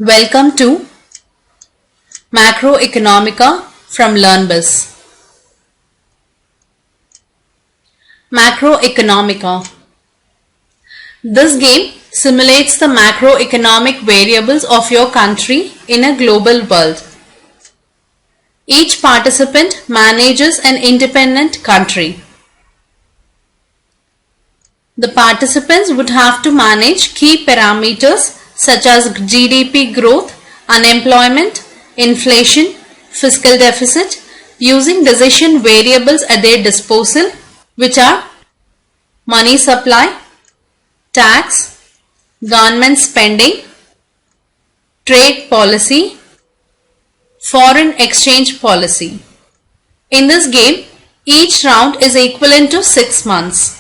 Welcome to MacroEconomica from LearnBiz. MacroEconomica. This game simulates the macroeconomic variables of your country in a global world. Each participant manages an independent country. The participants would have to manage key parameters such as GDP growth, unemployment, inflation, fiscal deficit, using decision variables at their disposal, which are money supply, tax, government spending, trade policy, foreign exchange policy. In this game, each round is equivalent to 6 months.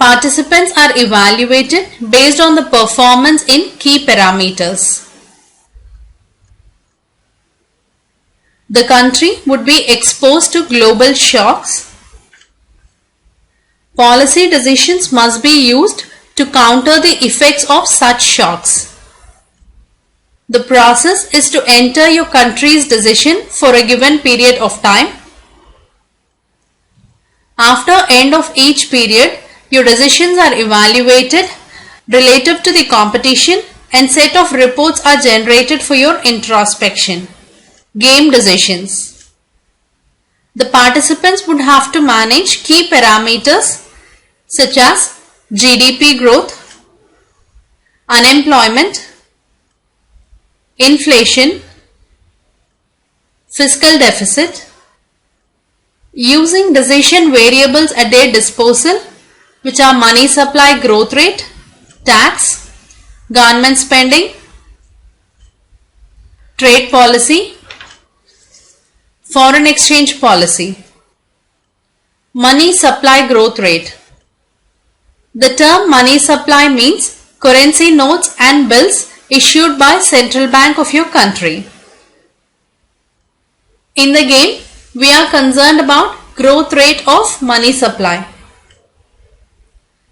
Participants are evaluated based on the performance in key parameters. The country would be exposed to global shocks. Policy decisions must be used to counter the effects of such shocks. The process is to enter your country's decision for a given period of time. After end of each period, your decisions are evaluated relative to the competition and set of reports are generated for your introspection. Game decisions. The participants would have to manage key parameters such as GDP growth, unemployment, inflation, fiscal deficit, using decision variables at their disposal, which are money supply growth rate, tax, government spending, trade policy, foreign exchange policy. Money supply growth rate. The term money supply means currency notes and bills issued by central bank of your country. In the game, we are concerned about growth rate of money supply.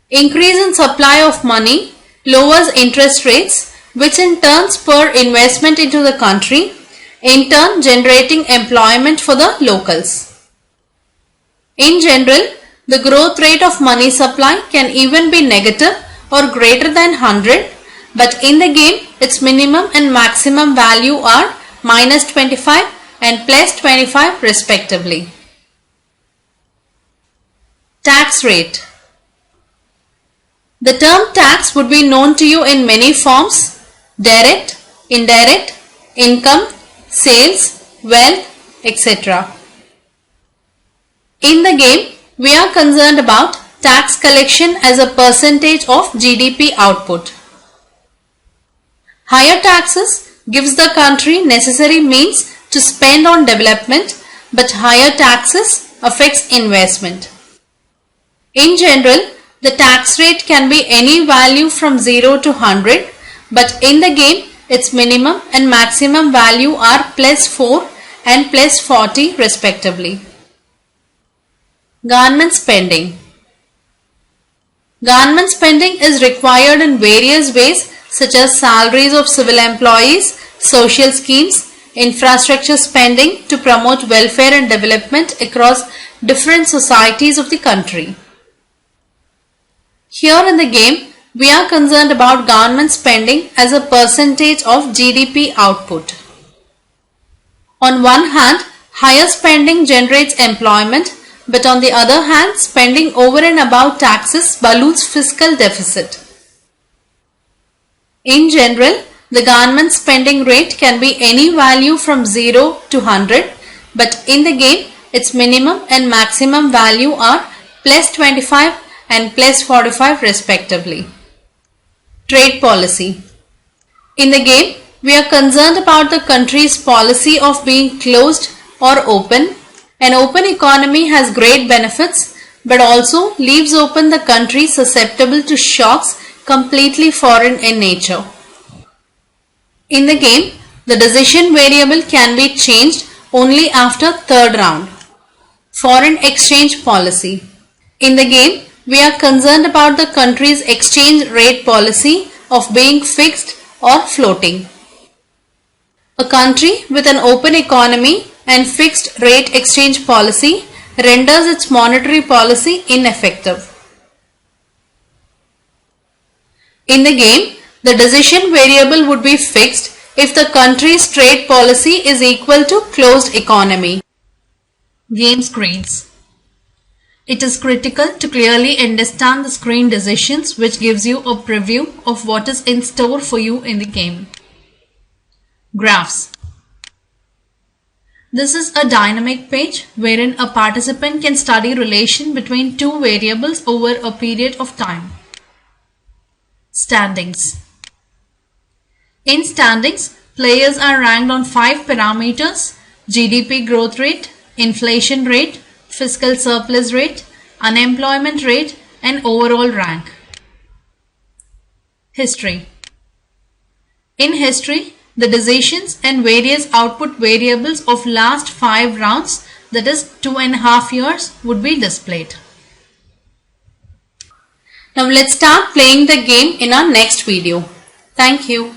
Increase in supply of money lowers interest rates, which in turn spur investment into the country, in turn generating employment for the locals. In general, the growth rate of money supply can even be negative or greater than 100, but in the game its minimum and maximum value are -25 and +25 respectively. Tax rate. The term tax would be known to you in many forms: direct, indirect, income, sales, wealth, etc. In the game, we are concerned about tax collection as a percentage of GDP output. Higher taxes gives the country necessary means to spend on development, but higher taxes affects investment. In general, the tax rate can be any value from 0 to 100, but in the game, its minimum and maximum value are +4 and +40 respectively. Government spending. Government spending is required in various ways such as salaries of civil employees, social schemes, infrastructure spending to promote welfare and development across different societies of the country. Here in the game, we are concerned about government spending as a percentage of GDP output. On one hand, higher spending generates employment, but on the other hand, spending over and above taxes balloons fiscal deficit. In general, the government spending rate can be any value from 0 to 100, but in the game, its minimum and maximum value are +25 and +45 respectively. Trade policy. In the game, we are concerned about the country's policy of being closed or open. An open economy has great benefits, but also leaves open the country susceptible to shocks completely foreign in nature. In the game, the decision variable can be changed only after third round. Foreign exchange policy. In the game, we are concerned about the country's exchange rate policy of being fixed or floating. A country with an open economy and fixed rate exchange policy renders its monetary policy ineffective. In the game, the decision variable would be fixed if the country's trade policy is equal to closed economy. Game screens. It is critical to clearly understand the screen decisions, which gives you a preview of what is in store for you in the game. Graphs. This is a dynamic page wherein a participant can study relation between two variables over a period of time. Standings. In standings, players are ranked on 5 parameters: GDP growth rate, inflation rate, fiscal surplus rate, unemployment rate, and overall rank. History. In history, the decisions and various output variables of last 5 rounds, that is 2.5 years, would be displayed. Now let's start playing the game in our next video. Thank you.